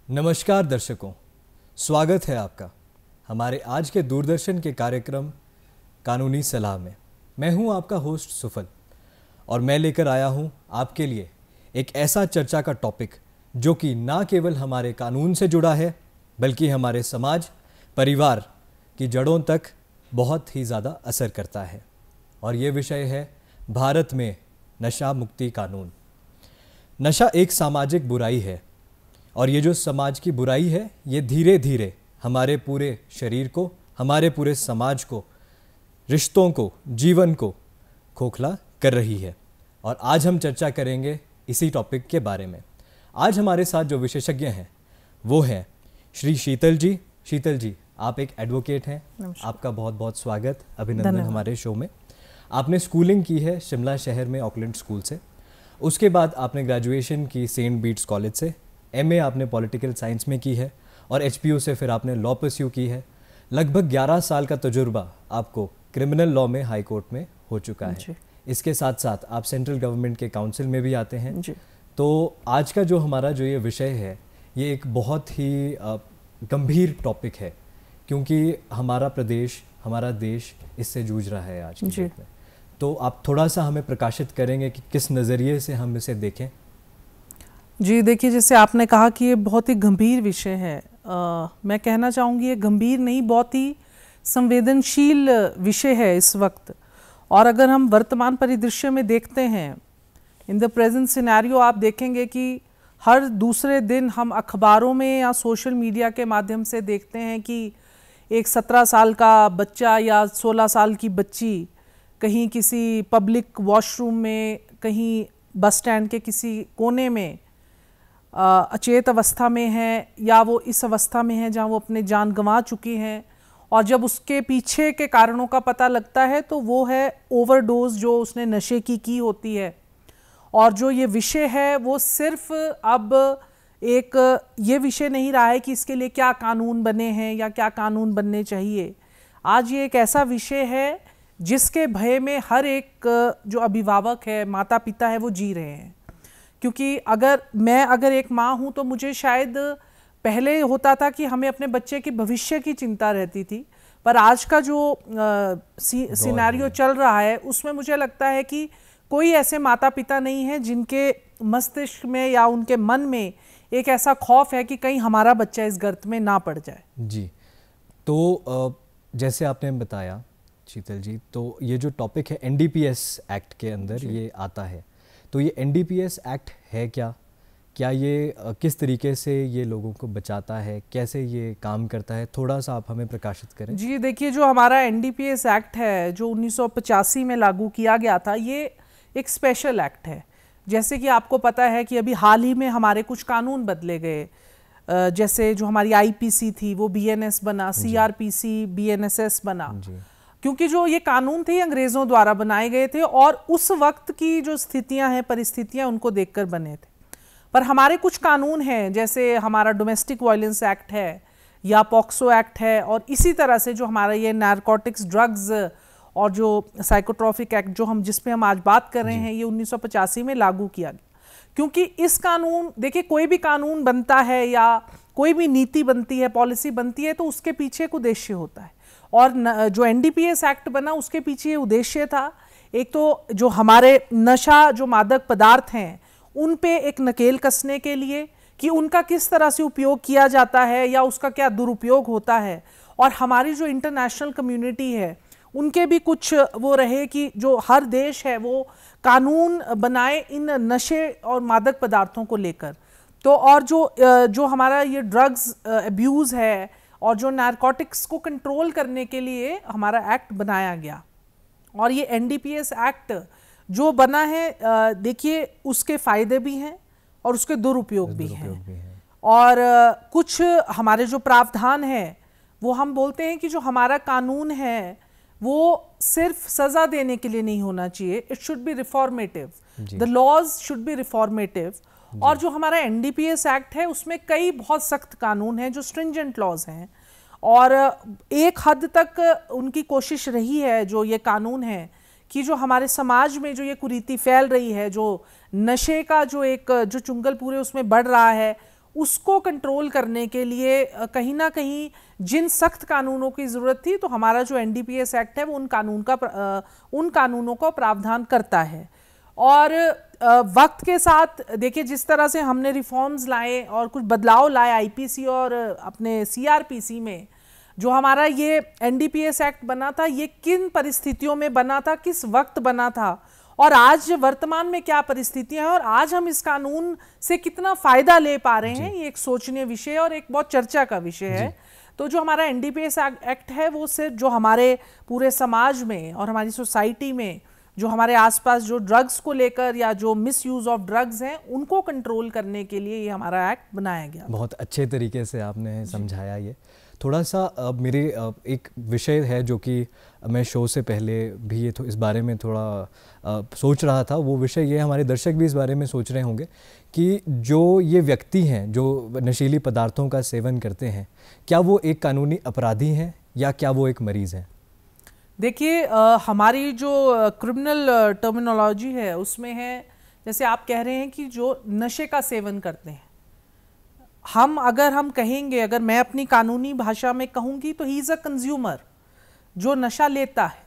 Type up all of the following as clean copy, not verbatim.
नमस्कार दर्शकों, स्वागत है आपका हमारे आज के दूरदर्शन के कार्यक्रम कानूनी सलाह में। मैं हूं आपका होस्ट सुफल और मैं लेकर आया हूं आपके लिए एक ऐसा चर्चा का टॉपिक जो कि ना केवल हमारे कानून से जुड़ा है बल्कि हमारे समाज, परिवार की जड़ों तक बहुत ही ज़्यादा असर करता है। और ये विषय है भारत में नशा मुक्ति कानून। नशा एक सामाजिक बुराई है और ये जो समाज की बुराई है ये धीरे धीरे हमारे पूरे शरीर को, हमारे पूरे समाज को, रिश्तों को, जीवन को खोखला कर रही है। और आज हम चर्चा करेंगे इसी टॉपिक के बारे में। आज हमारे साथ जो विशेषज्ञ हैं वो हैं श्री शीतल जी। शीतल जी, आप एक एडवोकेट हैं, आपका बहुत बहुत स्वागत, अभिनंदन हमारे शो में। आपने स्कूलिंग की है शिमला शहर में ऑकलैंड स्कूल से, उसके बाद आपने ग्रेजुएशन की सेंट बीट्स कॉलेज से, एमए आपने पॉलिटिकल साइंस में की है और एचपीयू से फिर आपने लॉ परस्यू की है। लगभग 11 साल का तजुर्बा आपको क्रिमिनल लॉ में हाई कोर्ट में हो चुका है। इसके साथ साथ आप सेंट्रल गवर्नमेंट के काउंसिल में भी आते हैं जी। तो आज का जो हमारा जो ये विषय है ये एक बहुत ही गंभीर टॉपिक है क्योंकि हमारा प्रदेश, हमारा देश इससे जूझ रहा है आज की डेट में। तो आप थोड़ा सा हमें प्रकाशित करेंगे कि किस नज़रिए से हम इसे देखें। जी देखिए, जैसे आपने कहा कि ये बहुत ही गंभीर विषय है। मैं कहना चाहूँगी ये गंभीर नहीं, बहुत ही संवेदनशील विषय है इस वक्त। और अगर हम वर्तमान परिदृश्य में देखते हैं, इन द प्रेजेंट सिनेरियो, आप देखेंगे कि हर दूसरे दिन हम अखबारों में या सोशल मीडिया के माध्यम से देखते हैं कि एक 17 साल का बच्चा या 16 साल की बच्ची कहीं किसी पब्लिक वॉशरूम में, कहीं बस स्टैंड के किसी कोने में अचेत अवस्था में है या वो इस अवस्था में है जहाँ वो अपने जान गंवा चुकी हैं। और जब उसके पीछे के कारणों का पता लगता है तो वो है ओवरडोज जो उसने नशे की होती है। और जो ये विषय है वो सिर्फ अब एक ये विषय नहीं रहा है कि इसके लिए क्या कानून बने हैं या क्या कानून बनने चाहिए। आज ये एक ऐसा विषय है जिसके भय में हर एक जो अभिभावक है, माता पिता है, वो जी रहे हैं। क्योंकि अगर एक माँ हूँ तो मुझे शायद पहले होता था कि हमें अपने बच्चे के भविष्य की चिंता रहती थी, पर आज का जो सिनेरियो चल रहा है उसमें मुझे लगता है कि कोई ऐसे माता पिता नहीं है जिनके मस्तिष्क में या उनके मन में एक ऐसा खौफ है कि कहीं हमारा बच्चा इस गर्त में ना पड़ जाए। जी, तो जैसे आपने बताया शीतल जी, तो ये जो टॉपिक है एनडीपीएस एक्ट के अंदर ये आता है। तो ये एनडीपीएस एक्ट है क्या ये किस तरीके से ये लोगों को बचाता है, कैसे ये काम करता है, थोड़ा सा आप हमें प्रकाशित करें। जी देखिए, जो हमारा एनडीपीएस एक्ट है जो 1985 में लागू किया गया था, ये एक स्पेशल एक्ट है। जैसे कि आपको पता है कि अभी हाल ही में हमारे कुछ कानून बदले गए, जैसे जो हमारी आईपीसी थी वो बीएनएस बना, सीआरपीसी बीएनएसएस बना, क्योंकि जो ये कानून थे अंग्रेज़ों द्वारा बनाए गए थे और उस वक्त की जो स्थितियां हैं, परिस्थितियां, उनको देखकर बने थे। पर हमारे कुछ कानून हैं, जैसे हमारा डोमेस्टिक वायलेंस एक्ट है या पॉक्सो एक्ट है, और इसी तरह से जो हमारा ये नारकोटिक्स, ड्रग्स और जो साइकोट्रॉपिक एक्ट जो जिस पे हम आज बात कर रहे हैं, ये 1985 में लागू किया गया। क्योंकि इस कानून, देखिए कोई भी कानून बनता है या कोई भी नीति बनती है, पॉलिसी बनती है, तो उसके पीछे एक उद्देश्य होता है। और जो एनडीपीएस एक्ट बना उसके पीछे ये उद्देश्य था, एक तो जो हमारे नशा, जो मादक पदार्थ हैं, उन पे एक नकेल कसने के लिए कि उनका किस तरह से उपयोग किया जाता है या उसका क्या दुरुपयोग होता है। और हमारी जो इंटरनेशनल कम्युनिटी है उनके भी कुछ वो रहे कि जो हर देश है वो कानून बनाए इन नशे और मादक पदार्थों को लेकर। तो और जो हमारा ये ड्रग्स अब्यूज़ है और जो नारकोटिक्स को कंट्रोल करने के लिए हमारा एक्ट बनाया गया। और ये एनडीपीएस एक्ट जो बना है, देखिए उसके फ़ायदे भी हैं और उसके दुरुपयोग भी हैं। और कुछ हमारे जो प्रावधान हैं वो हम बोलते हैं कि जो हमारा कानून है वो सिर्फ सज़ा देने के लिए नहीं होना चाहिए, it should be reformative, the laws should be reformative. और जो हमारा एनडीपीएस एक्ट है उसमें कई बहुत सख्त कानून हैं जो स्ट्रिंजेंट लॉज हैं, और एक हद तक उनकी कोशिश रही है जो ये कानून है कि जो हमारे समाज में जो ये कुरीति फैल रही है, जो नशे का जो चुंगल पूरे उसमें बढ़ रहा है, उसको कंट्रोल करने के लिए कहीं ना कहीं जिन सख्त कानूनों की ज़रूरत थी, तो हमारा जो एनडीपीएस एक्ट है वो उन कानूनों का प्रावधान करता है। और वक्त के साथ देखिए जिस तरह से हमने रिफॉर्म्स लाए और कुछ बदलाव लाए आईपीसी और अपने सीआरपीसी में, जो हमारा ये एनडीपीएस एक्ट बना था ये किन परिस्थितियों में बना था, किस वक्त बना था, और आज वर्तमान में क्या परिस्थितियां हैं और आज हम इस कानून से कितना फायदा ले पा रहे हैं, ये एक सोचनीय विषय और एक बहुत चर्चा का विषय है। तो जो हमारा एनडीपीएस एक्ट है वो सिर्फ जो हमारे पूरे समाज में और हमारी सोसाइटी में जो हमारे आसपास जो ड्रग्स को लेकर या जो मिस यूज़ ऑफ ड्रग्स हैं उनको कंट्रोल करने के लिए ये हमारा एक्ट बनाया गया। बहुत अच्छे तरीके से आपने समझाया। ये थोड़ा सा मेरे एक विषय है जो कि मैं शो से पहले भी ये इस बारे में थोड़ा सोच रहा था, वो विषय ये हमारे दर्शक भी इस बारे में सोच रहे होंगे कि जो ये व्यक्ति हैं जो नशीली पदार्थों का सेवन करते हैं, क्या वो एक कानूनी अपराधी हैं या क्या वो एक मरीज़ हैं? देखिए हमारी जो क्रिमिनल टर्मिनोलॉजी है उसमें है, जैसे आप कह रहे हैं कि जो नशे का सेवन करते हैं, अगर हम कहेंगे, अगर मैं अपनी कानूनी भाषा में कहूँगी तो ही इज़ अ कंज्यूमर, जो नशा लेता है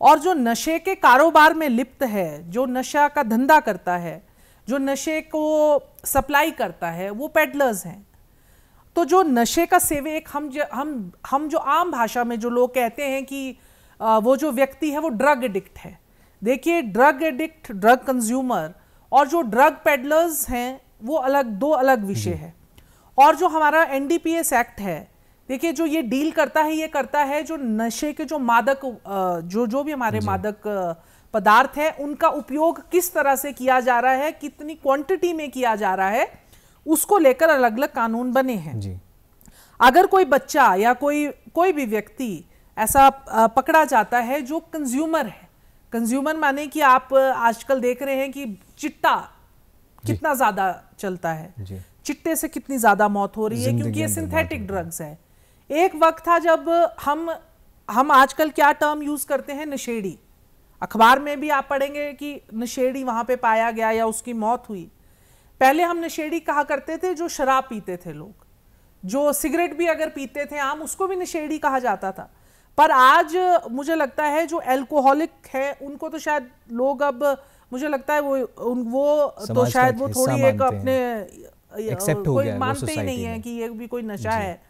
और जो नशे के कारोबार में लिप्त है, जो नशा का धंधा करता है, जो नशे को सप्लाई करता है, वो पेडलर्स हैं। तो जो नशे का सेवन, एक हम जो आम भाषा में जो लोग कहते हैं कि वो जो व्यक्ति है वो ड्रग एडिक्ट है। देखिए ड्रग एडिक्ट, ड्रग कंज्यूमर और जो ड्रग पेडलर्स हैं वो दो अलग विषय है। और जो हमारा एनडीपीएस एक्ट है, देखिए जो ये डील करता है, ये करता है जो नशे के जो मादक जो भी हमारे मादक पदार्थ है उनका उपयोग किस तरह से किया जा रहा है, कितनी क्वांटिटी में किया जा रहा है, उसको लेकर अलग अलग कानून बने हैं। अगर कोई बच्चा या कोई भी व्यक्ति ऐसा पकड़ा जाता है जो कंज्यूमर है, कंज्यूमर माने कि आप आजकल देख रहे हैं कि चिट्टा कितना ज्यादा चलता है, चिट्टे से कितनी ज्यादा मौत हो रही है क्योंकि ये सिंथेटिक ड्रग्स है। एक वक्त था जब हम आजकल क्या टर्म यूज करते हैं, नशेड़ी। अखबार में भी आप पढ़ेंगे कि नशेड़ी वहां पे पाया गया या उसकी मौत हुई। पहले हम नशेड़ी कहा करते थे जो शराब पीते थे लोग, जो सिगरेट भी अगर पीते थे आम, उसको भी नशेड़ी कहा जाता था। पर आज मुझे लगता है जो एल्कोहलिक है उनको तो शायद लोग अब मुझे लगता है वो तो शायद वो थोड़ी एक अपने कोई मानते ही नहीं है कि ये भी कोई नशा है।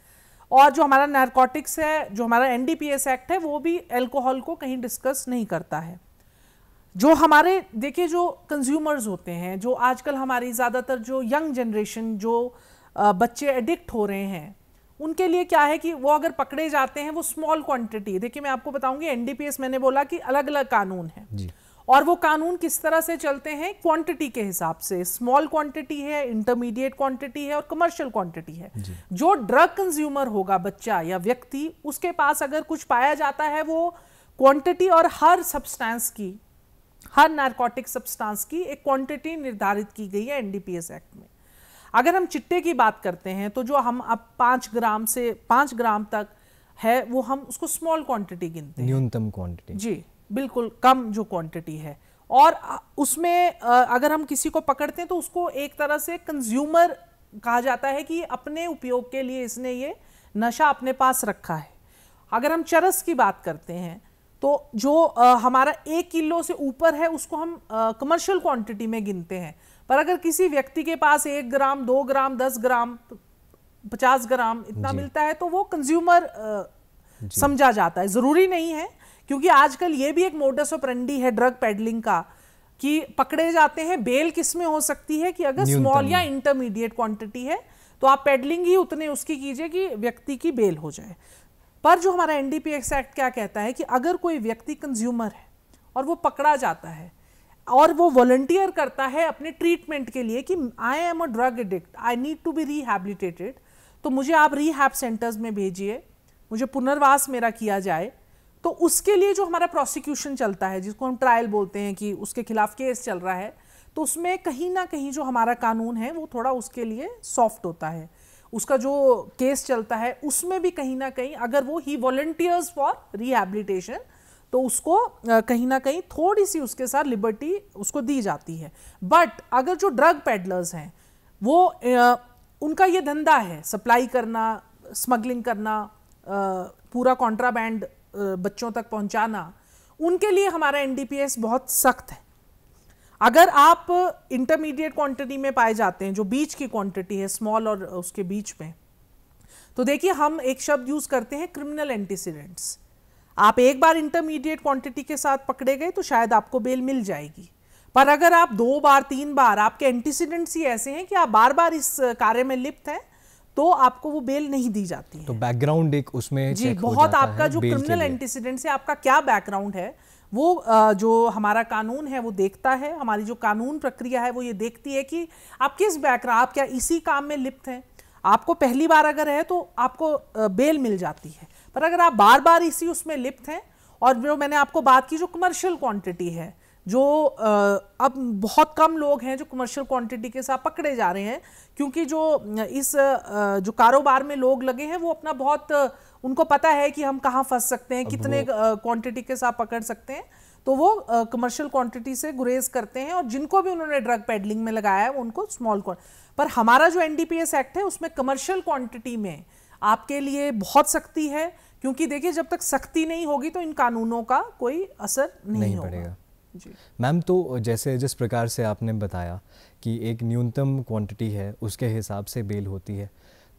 और जो हमारा नारकोटिक्स है, जो हमारा एनडीपीएस एक्ट है, वो भी अल्कोहल को कहीं डिस्कस नहीं करता है। जो हमारे देखिए जो कंज्यूमर्स होते हैं, जो आजकल हमारी ज़्यादातर जो यंग जनरेशन, जो बच्चे एडिक्ट हो रहे हैं, उनके लिए क्या है कि वो अगर पकड़े जाते हैं वो स्मॉल क्वांटिटी, देखिए मैं आपको बताऊंगी एनडीपीएस मैंने बोला कि अलग अलग कानून है और वो कानून किस तरह से चलते हैं क्वांटिटी के हिसाब से। स्मॉल क्वांटिटी है, इंटरमीडिएट क्वांटिटी है और कमर्शियल क्वांटिटी है। जो ड्रग कंज्यूमर होगा बच्चा या व्यक्ति, उसके पास अगर कुछ पाया जाता है वो क्वांटिटी, और हर सब्सटेंस की, हर नारकोटिक सब्सटेंस की एक क्वांटिटी निर्धारित की गई है एनडीपीएस एक्ट में। अगर हम चिट्टे की बात करते हैं तो जो हम अब 5 ग्राम से 5 ग्राम तक है वो हम उसको स्मॉल क्वांटिटी गिनते हैं, न्यूनतम क्वांटिटी। जी बिल्कुल कम जो क्वांटिटी है। और उसमें अगर हम किसी को पकड़ते हैं तो उसको एक तरह से कंज्यूमर कहा जाता है कि अपने उपयोग के लिए इसने ये नशा अपने पास रखा है। अगर हम चरस की बात करते हैं तो जो हमारा 1 किलो से ऊपर है उसको हम कमर्शियल क्वांटिटी में गिनते हैं। पर अगर किसी व्यक्ति के पास 1 ग्राम, 2 ग्राम, 10 ग्राम, 50 ग्राम इतना मिलता है तो वो कंज्यूमर समझा जाता है। जरूरी नहीं है, क्योंकि आजकल ये भी एक मोडस ऑपरेंडी है ड्रग पेडलिंग का कि पकड़े जाते हैं। बेल किस में हो सकती है कि अगर स्मॉल या इंटरमीडिएट क्वांटिटी है तो आप पेडलिंग ही उतने उसकी कीजिए कि व्यक्ति की बेल हो जाए। पर जो हमारा एनडीपीएस एक्ट क्या कहता है कि अगर कोई व्यक्ति कंज्यूमर है और वो पकड़ा जाता है और वो वॉलंटियर करता है अपने ट्रीटमेंट के लिए कि I am a drug addict, I need to be rehabilitated, तो मुझे आप रिहैब सेंटर्स में भेजिए, मुझे पुनर्वास मेरा किया जाए। तो उसके लिए जो हमारा प्रोसिक्यूशन चलता है, जिसको हम ट्रायल बोलते हैं कि उसके खिलाफ केस चल रहा है, तो उसमें कहीं ना कहीं जो हमारा कानून है वो थोड़ा उसके लिए सॉफ्ट होता है। उसका जो केस चलता है उसमें भी कहीं ना कहीं अगर वो ही वॉलंटियर्स फॉर रिहैबिलिटेशन, तो उसको कहीं ना कहीं थोड़ी सी उसके साथ लिबर्टी उसको दी जाती है। बट अगर जो ड्रग पेडलर्स हैं वो उनका ये धंधा है, सप्लाई करना, स्मगलिंग करना, पूरा कॉन्ट्राबैंड बच्चों तक पहुंचाना, उनके लिए हमारा एनडीपीएस बहुत सख्त है। अगर आप इंटरमीडिएट क्वांटिटी में पाए जाते हैं, जो बीच की क्वांटिटी है, स्मॉल और उसके बीच में, तो देखिए हम एक शब्द यूज करते हैं क्रिमिनल एंटीसीडेंट्स। आप एक बार इंटरमीडिएट क्वांटिटी के साथ पकड़े गए तो शायद आपको बेल मिल जाएगी, पर अगर आप 2 बार 3 बार, आपके एंटीसीडेंट्स ही ऐसे हैं कि आप बार बार इस कार्य में लिप्त हैं, तो आपको वो बेल नहीं दी जाती है। तो बैकग्राउंड एक उसमें जी, चेक हो बहुत जाता आपका है जो बेल के क्रिमिनल लिए। एंटीसीडेंट्स है, आपका क्या बैकग्राउंड है, वो जो हमारा कानून है वो देखता है। हमारी जो कानून प्रक्रिया है वो ये देखती है कि आप किस बैकग्राउंड, आप क्या इसी काम में लिप्त हैं। आपको पहली बार अगर है तो आपको बेल मिल जाती है, पर अगर आप बार बार इसी उसमें लिप्त हैं, और जो मैंने आपको बात की जो कमर्शियल क्वांटिटी है, जो अब बहुत कम लोग हैं जो कमर्शियल क्वांटिटी के साथ पकड़े जा रहे हैं, क्योंकि जो इस जो कारोबार में लोग लगे हैं वो अपना बहुत, उनको पता है कि हम कहाँ फंस सकते हैं, कितने क्वांटिटी के साथ पकड़ सकते हैं, तो वो कमर्शियल क्वांटिटी से गुरेज करते हैं, और जिनको भी उन्होंने ड्रग पेडलिंग में लगाया है उनको स्मॉल पर हमारा जो एनडीपीएस एक्ट है उसमें कमर्शियल क्वांटिटी में आपके लिए बहुत सख्ती है, क्योंकि देखिए जब तक सख्ती नहीं होगी तो इन कानूनों का कोई असर नहीं पड़ेगा। जी मैम, तो जैसे जिस प्रकार से आपने बताया कि एक न्यूनतम क्वांटिटी है उसके हिसाब से बेल होती है,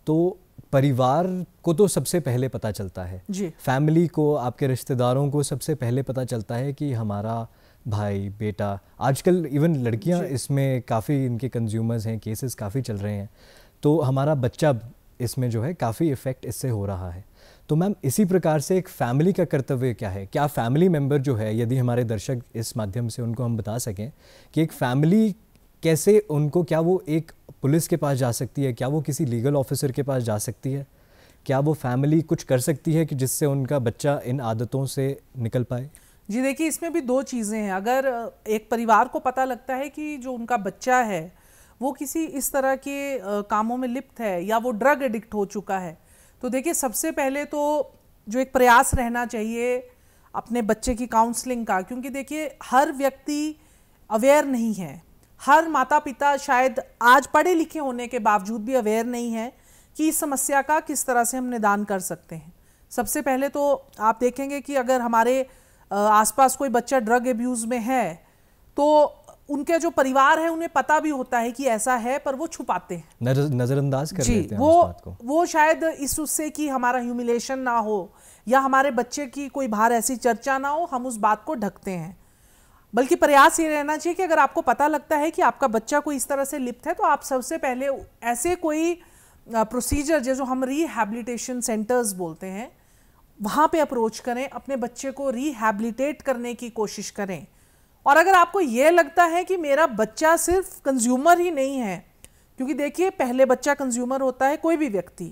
तो परिवार को तो सबसे पहले पता चलता है जी, फैमिली को, आपके रिश्तेदारों को सबसे पहले पता चलता है कि हमारा भाई, बेटा, आजकल इवन लड़कियां इसमें काफ़ी इनके कंज्यूमर्स हैं, केसेस काफ़ी चल रहे हैं, तो हमारा बच्चा इसमें जो है काफ़ी इफ़ेक्ट इससे हो रहा है। तो मैम, इसी प्रकार से एक फैमिली का कर्तव्य क्या है? क्या फैमिली मेंबर जो है, यदि हमारे दर्शक इस माध्यम से उनको हम बता सकें कि एक फैमिली कैसे, उनको, क्या वो एक पुलिस के पास जा सकती है, क्या वो किसी लीगल ऑफिसर के पास जा सकती है, क्या वो फैमिली कुछ कर सकती है कि जिससे उनका बच्चा इन आदतों से निकल पाए? जी देखिए, इसमें भी 2 चीज़ें हैं। अगर एक परिवार को पता लगता है कि जो उनका बच्चा है वो किसी इस तरह के कामों में लिप्त है या वो ड्रग एडिक्ट हो चुका है, तो देखिए सबसे पहले तो जो एक प्रयास रहना चाहिए अपने बच्चे की काउंसलिंग का, क्योंकि देखिए हर व्यक्ति अवेयर नहीं है, हर माता पिता शायद आज पढ़े लिखे होने के बावजूद भी अवेयर नहीं है कि इस समस्या का किस तरह से हम निदान कर सकते हैं। सबसे पहले तो आप देखेंगे कि अगर हमारे आसपास कोई बच्चा ड्रग एब्यूज़ में है तो उनके जो परिवार है उन्हें पता भी होता है कि ऐसा है, पर वो छुपाते हैं, नज़रअंदाज कर लेते हैं वो उस बात को। वो शायद इस उससे कि हमारा ह्यूमिलेशन ना हो या हमारे बच्चे की कोई बाहर ऐसी चर्चा ना हो, हम उस बात को ढकते हैं। बल्कि प्रयास ये रहना चाहिए कि अगर आपको पता लगता है कि आपका बच्चा कोई इस तरह से लिप्त है, तो आप सबसे पहले ऐसे कोई प्रोसीजर जो हम रिहैबिलिटेशन सेंटर्स बोलते हैं, वहाँ पे अप्रोच करें, अपने बच्चे को रिहैबिलिटेट करने की कोशिश करें। और अगर आपको ये लगता है कि मेरा बच्चा सिर्फ कंज्यूमर ही नहीं है, क्योंकि देखिए पहले बच्चा कंज्यूमर होता है कोई भी व्यक्ति,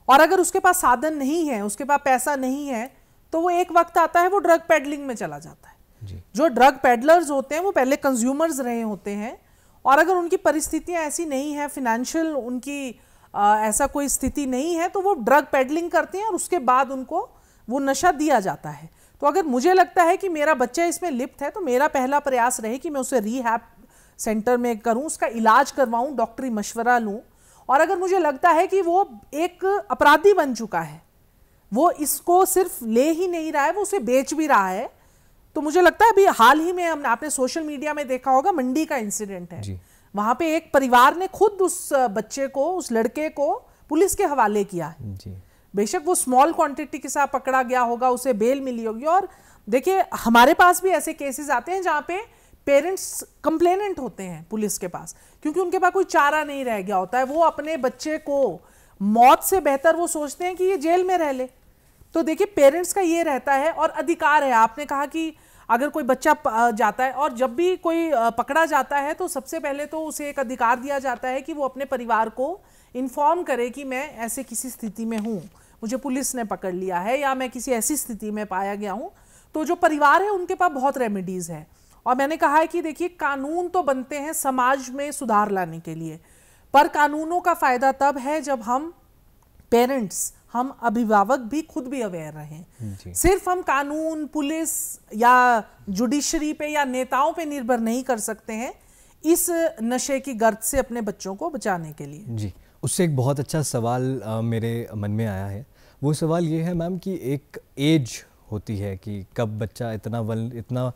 और अगर उसके पास साधन नहीं है, उसके पास पैसा नहीं है, तो वो एक वक्त आता है वो ड्रग पेडलिंग में चला जाता है। जो ड्रग पेडलर्स होते हैं वो पहले कंज्यूमर्स रहे होते हैं, और अगर उनकी परिस्थितियां ऐसी नहीं है, फिनेंशियल उनकी ऐसा कोई स्थिति नहीं है, तो वो ड्रग पेडलिंग करते हैं और उसके बाद उनको वो नशा दिया जाता है। तो अगर मुझे लगता है कि मेरा बच्चा इसमें लिप्त है, तो मेरा पहला प्रयास रहे कि मैं उसे रिहैब सेंटर में करूं, उसका इलाज करवाऊं, डॉक्टरी मशवरा लूं। और अगर मुझे लगता है कि वो एक अपराधी बन चुका है, वो इसको सिर्फ ले ही नहीं रहा है, वो उसे बेच भी रहा है, तो मुझे लगता है अभी हाल ही में आपने सोशल मीडिया में देखा होगा, मंडी का इंसिडेंट है, वहां पे एक परिवार ने खुद उस बच्चे को, उस लड़के को पुलिस के हवाले किया है। बेशक वो स्मॉल क्वांटिटी के साथ पकड़ा गया होगा, उसे बेल मिली होगी। और देखिए हमारे पास भी ऐसे केसेस आते हैं जहां पे पेरेंट्स कंप्लेनेंट होते हैं पुलिस के पास, क्योंकि उनके पास कोई चारा नहीं रह गया होता है। वो अपने बच्चे को मौत से बेहतर वो सोचते हैं कि ये जेल में रह ले। तो देखिए पेरेंट्स का ये रहता है, और अधिकार है। आपने कहा कि अगर कोई बच्चा जाता है, और जब भी कोई पकड़ा जाता है तो सबसे पहले तो उसे एक अधिकार दिया जाता है कि वो अपने परिवार को इन्फॉर्म करे कि मैं ऐसे किसी स्थिति में हूँ, मुझे पुलिस ने पकड़ लिया है, या मैं किसी ऐसी स्थिति में पाया गया हूँ। तो जो परिवार है उनके पास बहुत रेमेडीज़ है। और मैंने कहा है कि देखिए कानून तो बनते हैं समाज में सुधार लाने के लिए, पर कानूनों का फ़ायदा तब है जब हम पेरेंट्स, हम अभिभावक भी खुद भी अवेयर रहें। सिर्फ हम कानून, पुलिस या जुडिशरी पे या नेताओं पे निर्भर नहीं कर सकते हैं। इस नशे की गर्त से अपने बच्चों को बचाने के लिए? जी, उससे एक बहुत अच्छा सवाल मेरे मन में आया है। वो सवाल ये है मैम कि एक एज होती है कि कब बच्चा इतना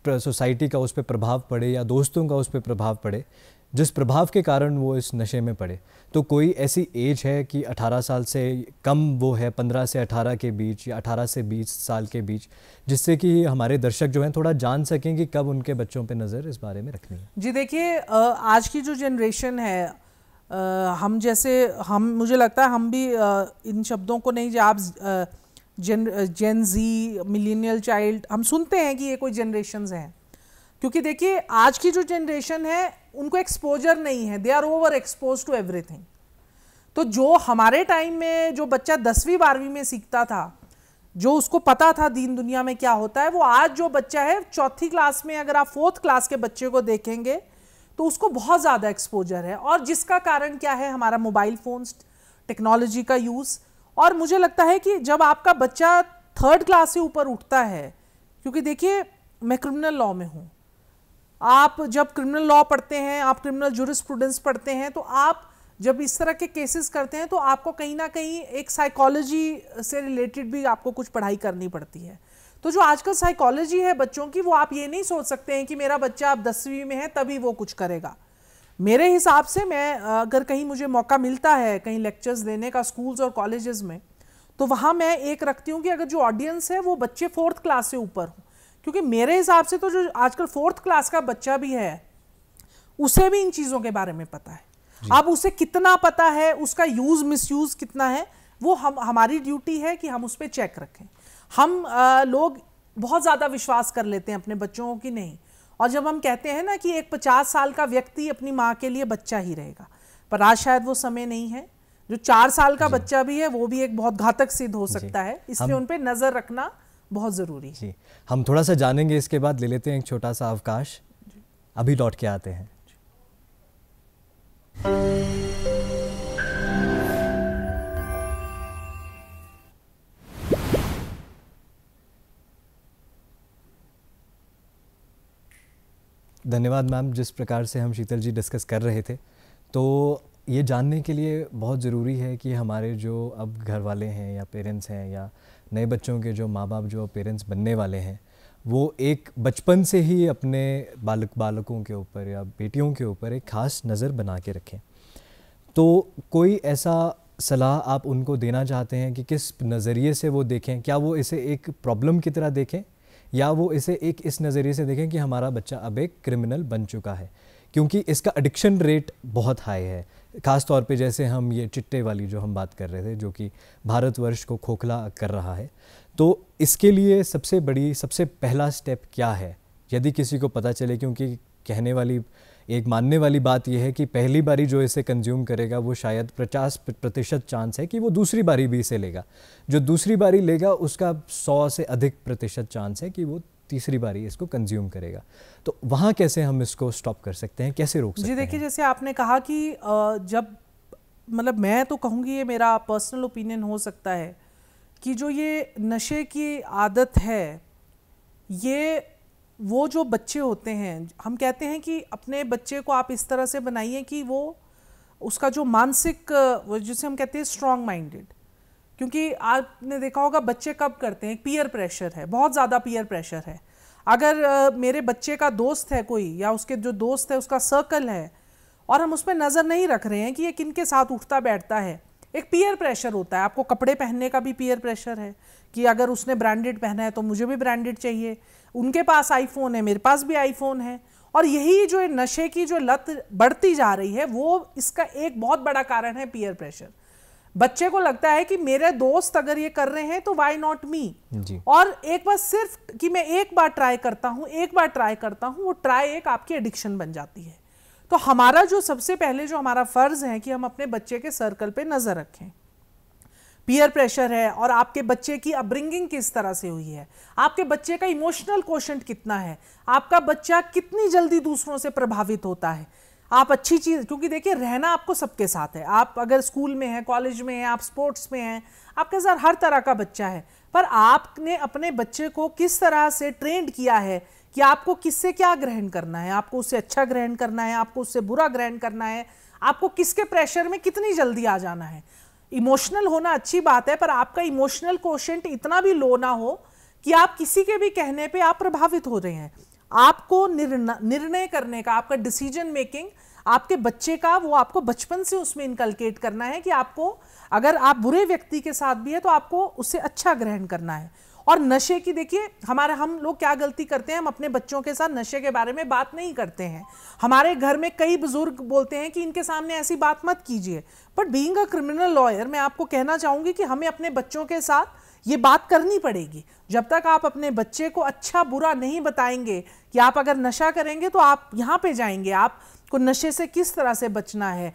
सोसाइटी का उस पर प्रभाव पड़े या दोस्तों का उस पर प्रभाव पड़े, जिस प्रभाव के कारण वो इस नशे में पड़े। तो कोई ऐसी एज है कि 18 साल से कम वो है, 15 से 18 के बीच या 18 से 20 साल के बीच, जिससे कि हमारे दर्शक जो हैं थोड़ा जान सकें कि कब उनके बच्चों पे नज़र इस बारे में रखनी है? जी देखिए, आज की जो जनरेशन है, मुझे लगता है हम भी इन शब्दों को नहीं, आप जेन जी, मिलेनियल चाइल्ड, हम सुनते हैं कि ये कोई जनरेशन्स हैं, क्योंकि देखिए आज की जो जनरेशन है उनको एक्सपोजर नहीं है, they are over exposed to everything. तो जो हमारे टाइम में जो बच्चा 10वीं 12वीं में सीखता था, जो उसको पता था दीन दुनिया में क्या होता है, वो आज जो बच्चा है 4th क्लास में, अगर आप 4th क्लास के बच्चे को देखेंगे तो उसको बहुत ज़्यादा एक्सपोजर है। और जिसका कारण क्या है? हमारा मोबाइल फोन्स, टेक्नोलॉजी का यूज़। और मुझे लगता है कि जब आपका बच्चा 3rd क्लास से ऊपर उठता है, क्योंकि देखिए मैं क्रिमिनल लॉ में हूँ, आप जब क्रिमिनल लॉ पढ़ते हैं, आप क्रिमिनल जूरिस्प्रूडेंस पढ़ते हैं, तो आप जब इस तरह के केसेस करते हैं तो आपको कहीं ना कहीं एक साइकोलॉजी से रिलेटेड भी आपको कुछ पढ़ाई करनी पड़ती है। तो जो आजकल साइकोलॉजी है बच्चों की, वो आप ये नहीं सोच सकते हैं कि मेरा बच्चा अब 10वीं में है तभी वो कुछ करेगा। मेरे हिसाब से, मैं अगर कहीं मुझे मौका मिलता है कहीं लेक्चर्स देने का स्कूल्स और कॉलेजेस में, तो वहाँ मैं एक रखती हूँ कि अगर जो ऑडियंस है वो बच्चे 4th क्लास से ऊपर हो, क्योंकि मेरे हिसाब से तो जो आजकल 4th क्लास का बच्चा भी है उसे भी इन चीज़ों के बारे में पता है। अब उसे कितना पता है, उसका यूज़ मिसयूज़ कितना है, वो हमारी ड्यूटी है कि हम उस पर चेक रखें। हम लोग बहुत ज़्यादा विश्वास कर लेते हैं अपने बच्चों की, नहीं। और जब हम कहते हैं ना कि एक 50 साल का व्यक्ति अपनी माँ के लिए बच्चा ही रहेगा, पर आज शायद वो समय नहीं है। जो 4 साल का बच्चा भी है वो भी एक बहुत घातक सिद्ध हो सकता है, इसलिए उन पर नज़र रखना बहुत ज़रूरी है। जी, हम थोड़ा सा जानेंगे, इसके बाद ले लेते हैं एक छोटा सा अवकाश, अभी लौट के आते हैं। धन्यवाद मैम। जिस प्रकार से हम शीतल जी डिस्कस कर रहे थे, तो ये जानने के लिए बहुत ज़रूरी है कि हमारे जो अब घर वाले हैं या पेरेंट्स हैं या नए बच्चों के जो माँ बाप जो पेरेंट्स बनने वाले हैं, वो एक बचपन से ही अपने बालकों के ऊपर या बेटियों के ऊपर एक ख़ास नज़र बना के रखें। तो कोई ऐसा सलाह आप उनको देना चाहते हैं कि किस नज़रिए से वो देखें? क्या वो इसे एक प्रॉब्लम की तरह देखें या वो इसे एक इस नज़रिए से देखें कि हमारा बच्चा अब एक क्रिमिनल बन चुका है? क्योंकि इसका एडिक्शन रेट बहुत हाई है, ख़ास तौर पे जैसे हम ये चिट्टे वाली जो हम बात कर रहे थे, जो कि भारतवर्ष को खोखला कर रहा है। तो इसके लिए सबसे पहला स्टेप क्या है, यदि किसी को पता चले? क्योंकि मानने वाली बात यह है कि पहली बारी जो इसे कंज्यूम करेगा वो शायद 50% चांस है कि वो दूसरी बारी भी इसे लेगा। जो दूसरी बारी लेगा उसका 100 से अधिक प्रतिशत चांस है कि वो तीसरी बारी इसको कंज्यूम करेगा। तो वहाँ कैसे हम इसको स्टॉप कर सकते हैं, कैसे रोक सकते हैं? जी देखिए, जैसे आपने कहा कि जब मतलब मैं तो कहूँगी, ये मेरा पर्सनल ओपिनियन हो सकता है कि जो ये नशे की आदत है, ये वो जो बच्चे होते हैं, हम कहते हैं कि अपने बच्चे को आप इस तरह से बनाइए कि वो उसका जो मानसिक, जिसे हम कहते हैं स्ट्रॉन्ग माइंडेड, क्योंकि आपने देखा होगा बच्चे कब करते हैं, पीयर प्रेशर है, बहुत ज़्यादा पीयर प्रेशर है। अगर मेरे बच्चे का दोस्त है कोई, या उसके जो दोस्त है उसका सर्कल है, और हम उस पर नज़र नहीं रख रहे हैं कि ये किन के साथ उठता बैठता है, एक पीयर प्रेशर होता है। आपको कपड़े पहनने का भी पीयर प्रेशर है कि अगर उसने ब्रांडेड पहना है तो मुझे भी ब्रांडेड चाहिए, उनके पास आईफोन है, मेरे पास भी आईफोन है। और यही जो नशे की जो लत बढ़ती जा रही है, वो इसका एक बहुत बड़ा कारण है पीयर प्रेशर। बच्चे को लगता है कि मेरे दोस्त अगर ये कर रहे हैं तो वाई नॉट मी, और एक बार सिर्फ कि मैं एक बार ट्राई करता हूं, वो ट्राई एक आपकी एडिक्शन बन जाती है। तो हमारा जो सबसे पहले जो हमारा फर्ज है कि हम अपने बच्चे के सर्कल पे नजर रखें। पीयर प्रेशर है, और आपके बच्चे की अपब्रिंगिंग किस तरह से हुई है, आपके बच्चे का इमोशनल कोशेंट कितना है, आपका बच्चा कितनी जल्दी दूसरों से प्रभावित होता है। आप अच्छी चीज़, क्योंकि देखिए रहना आपको सबके साथ है, आप अगर स्कूल में हैं, कॉलेज में हैं, आप स्पोर्ट्स में हैं, आपके साथ हर तरह का बच्चा है, पर आपने अपने बच्चे को किस तरह से ट्रेंड किया है कि आपको किससे क्या ग्रहण करना है, आपको उससे अच्छा ग्रहण करना है, आपको उससे बुरा ग्रहण करना है, आपको किसके प्रेशर में कितनी जल्दी आ जाना है। इमोशनल होना अच्छी बात है, पर आपका इमोशनल कोशेंट इतना भी लो ना हो कि आप किसी के भी कहने पे आप प्रभावित हो रहे हैं। आपको निर्णय करने का, आपका डिसीजन मेकिंग आपके बच्चे का, वो आपको बचपन से उसमें इनकलकेट करना है कि आपको, अगर आप बुरे व्यक्ति के साथ भी है तो आपको उससे अच्छा ग्रहण करना है। और नशे की, देखिए हम लोग क्या गलती करते हैं, हम अपने बच्चों के साथ नशे के बारे में बात नहीं करते हैं। हमारे घर में कई बुजुर्ग बोलते हैं कि इनके सामने ऐसी बात मत कीजिए, but being a criminal lawyer मैं आपको कहना चाहूंगी कि हमें अपने बच्चों के साथ ये बात करनी पड़ेगी। जब तक आप अपने बच्चे को अच्छा बुरा नहीं बताएंगे कि आप अगर नशा करेंगे तो आप यहाँ पे जाएंगे, आपको नशे से किस तरह से बचना है,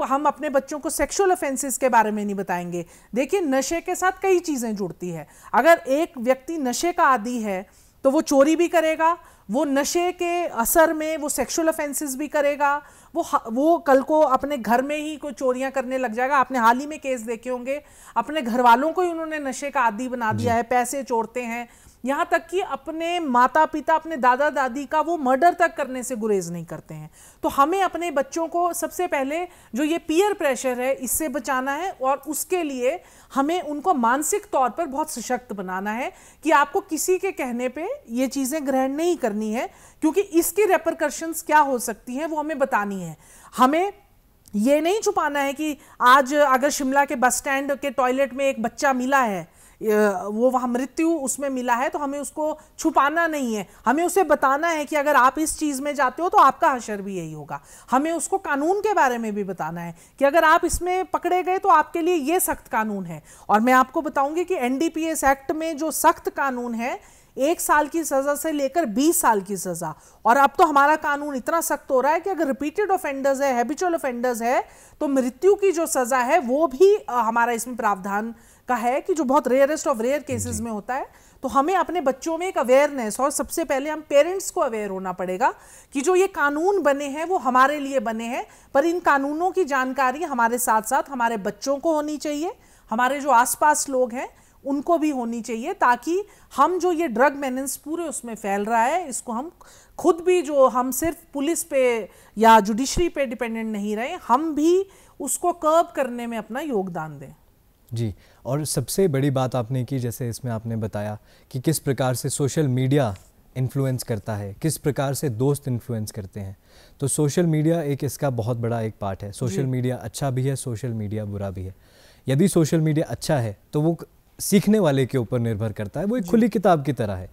हम अपने बच्चों को सेक्सुअल ऑफेंसेस के बारे में नहीं बताएंगे। देखिए नशे के साथ कई चीज़ें जुड़ती है। अगर एक व्यक्ति नशे का आदी है तो वो चोरी भी करेगा, वो नशे के असर में वो सेक्सुअल ऑफेंसेस भी करेगा, वो कल को अपने घर में ही कोई चोरियां करने लग जाएगा। आपने हाल ही में केस देखे होंगे, अपने घर वालों को ही उन्होंने नशे का आदी बना दिया है, पैसे चोरते हैं, यहाँ तक कि अपने माता पिता, अपने दादा दादी का वो मर्डर तक करने से गुरेज नहीं करते हैं। तो हमें अपने बच्चों को सबसे पहले जो ये पीयर प्रेशर है इससे बचाना है, और उसके लिए हमें उनको मानसिक तौर पर बहुत सशक्त बनाना है कि आपको किसी के कहने पे ये चीज़ें ग्रहण नहीं करनी है, क्योंकि इसकी रेपरकशंस क्या हो सकती हैं वो हमें बतानी है। हमें ये नहीं छुपाना है कि आज अगर शिमला के बस स्टैंड के टॉयलेट में एक बच्चा मिला है, वो वहाँ मृत्यु उसमें मिला है, तो हमें उसको छुपाना नहीं है, हमें उसे बताना है कि अगर आप इस चीज़ में जाते हो तो आपका हशर भी यही होगा। हमें उसको कानून के बारे में भी बताना है कि अगर आप इसमें पकड़े गए तो आपके लिए ये सख्त कानून है। और मैं आपको बताऊंगी कि एनडीपीएस एक्ट में जो सख्त कानून है, 1 साल की सज़ा से लेकर 20 साल की सज़ा, और अब तो हमारा कानून इतना सख्त हो रहा है कि अगर रिपीटेड ऑफेंडर्स है, हैबिचुअल ऑफेंडर्स है, तो मृत्यु की जो सज़ा है वो भी हमारा इसमें प्रावधान का है, कि जो बहुत रेयरेस्ट ऑफ रेयर केसेस में होता है। तो हमें अपने बच्चों में एक अवेयरनेस, और सबसे पहले हम पेरेंट्स को अवेयर होना पड़ेगा कि जो ये कानून बने हैं वो हमारे लिए बने हैं, पर इन कानूनों की जानकारी हमारे साथ साथ हमारे बच्चों को होनी चाहिए, हमारे जो आसपास लोग हैं उनको भी होनी चाहिए, ताकि हम जो ये ड्रग मेनेंस पूरे उसमें फैल रहा है, इसको हम खुद भी, जो हम सिर्फ पुलिस पे या जुडिशरी पे डिपेंडेंट नहीं रहे, हम भी उसको कर्ब करने में अपना योगदान दें। जी, और सबसे बड़ी बात आपने की, जैसे इसमें आपने बताया कि किस प्रकार से सोशल मीडिया इन्फ्लुएंस करता है, किस प्रकार से दोस्त इन्फ्लुएंस करते हैं। तो सोशल मीडिया एक इसका बहुत बड़ा एक पार्ट है। सोशल मीडिया अच्छा भी है, सोशल मीडिया बुरा भी है। यदि सोशल मीडिया अच्छा है तो वो सीखने वाले के ऊपर निर्भर करता है, वो एक खुली किताब की तरह है।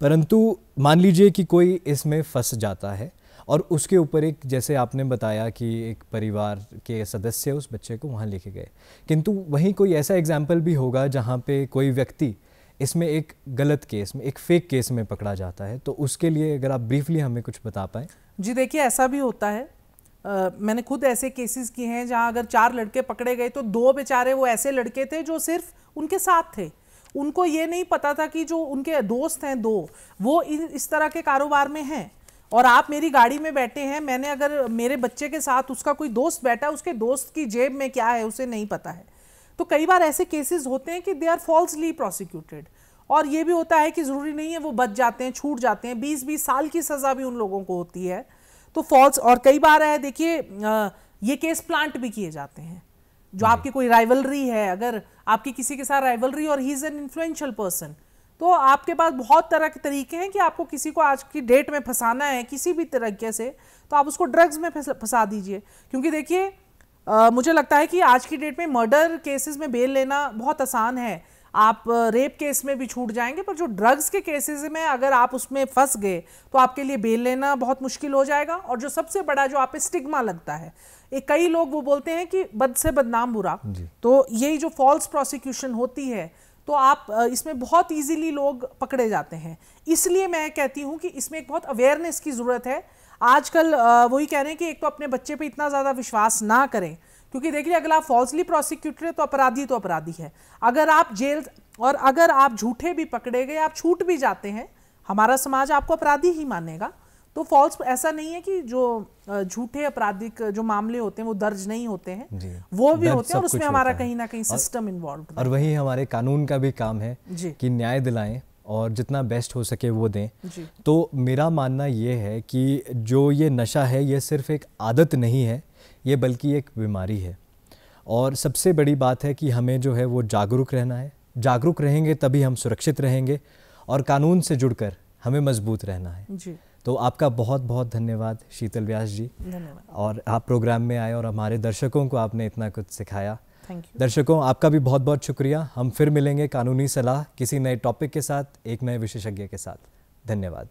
परंतु मान लीजिए कि कोई इसमें फंस जाता है और उसके ऊपर एक, जैसे आपने बताया कि एक परिवार के सदस्य उस बच्चे को वहाँ लेके गए, किंतु वहीं कोई ऐसा एग्जाम्पल भी होगा जहाँ पे कोई व्यक्ति इसमें एक गलत केस में, एक फेक केस में पकड़ा जाता है, तो उसके लिए अगर आप ब्रीफली हमें कुछ बता पाएँ। जी देखिए, ऐसा भी होता है। मैंने खुद ऐसे केसेस किए हैं जहाँ अगर 4 लड़के पकड़े गए तो 2 बेचारे वो ऐसे लड़के थे जो सिर्फ उनके साथ थे, उनको ये नहीं पता था कि जो उनके दोस्त हैं 2 वो इस तरह के कारोबार में हैं। और आप मेरी गाड़ी में बैठे हैं, मैंने अगर मेरे बच्चे के साथ उसका कोई दोस्त बैठा है, उसके दोस्त की जेब में क्या है उसे नहीं पता है। तो कई बार ऐसे केसेस होते हैं कि दे आर फॉल्सली प्रोसिक्यूटेड, और ये भी होता है कि ज़रूरी नहीं है वो बच जाते हैं, छूट जाते हैं, 20-20 साल की सज़ा भी उन लोगों को होती है। तो फॉल्स, और कई बार है, देखिए ये केस प्लांट भी किए जाते हैं। जो आपकी कोई राइवलरी है, अगर आपकी किसी के साथ राइवलरी और he is an influential person, तो आपके पास बहुत तरह के तरीके हैं कि आपको किसी को आज की डेट में फंसाना है किसी भी तरीके से, तो आप उसको ड्रग्स में फंसा दीजिए। क्योंकि देखिए मुझे लगता है कि आज की डेट में मर्डर केसेस में बेल लेना बहुत आसान है, आप रेप केस में भी छूट जाएंगे, पर जो ड्रग्स के केसेस में अगर आप उसमें फंस गए तो आपके लिए बेल लेना बहुत मुश्किल हो जाएगा। और जो सबसे बड़ा जो आप पे स्टिग्मा लगता है, कई लोग वो बोलते हैं कि बद से बदनाम बुरा, तो यही जो फॉल्स प्रोसिक्यूशन होती है, तो आप इसमें बहुत इजीली लोग पकड़े जाते हैं। इसलिए मैं कहती हूँ कि इसमें एक बहुत अवेयरनेस की ज़रूरत है। आजकल वही कह रहे हैं कि एक तो अपने बच्चे पे इतना ज़्यादा विश्वास ना करें, क्योंकि देखिए अगर आप फॉल्सली प्रोसिक्यूटेड है तो अपराधी है। अगर आप जेल, और अगर आप झूठे भी पकड़े गए, आप छूट भी जाते हैं, हमारा समाज आपको अपराधी ही मानेगा। तो फॉल्स, ऐसा नहीं है कि जो झूठे आपराधिक जो मामले होते हैं वो दर्ज नहीं होते हैं, वो भी होते हैं, और उसमें हमारा कहीं ना कहीं सिस्टम इन्वॉल्व है। और वही हमारे कानून का भी काम है कि न्याय दिलाएं और जितना बेस्ट हो सके वो दें। जी। तो मेरा मानना ये है कि जो ये नशा है ये सिर्फ़ एक आदत नहीं है, ये बल्कि एक बीमारी है। और सबसे बड़ी बात है कि हमें जो है वो जागरूक रहना है। जागरूक रहेंगे तभी हम सुरक्षित रहेंगे और कानून से जुड़कर हमें मजबूत रहना है। जी। तो आपका बहुत बहुत धन्यवाद शीतल व्यास जी। धन्यवाद। और आप प्रोग्राम में आए और हमारे दर्शकों को आपने इतना कुछ सिखाया। Thank you. दर्शकों, आपका भी बहुत बहुत शुक्रिया। हम फिर मिलेंगे कानूनी सलाह किसी नए टॉपिक के साथ, एक नए विशेषज्ञ के साथ। धन्यवाद।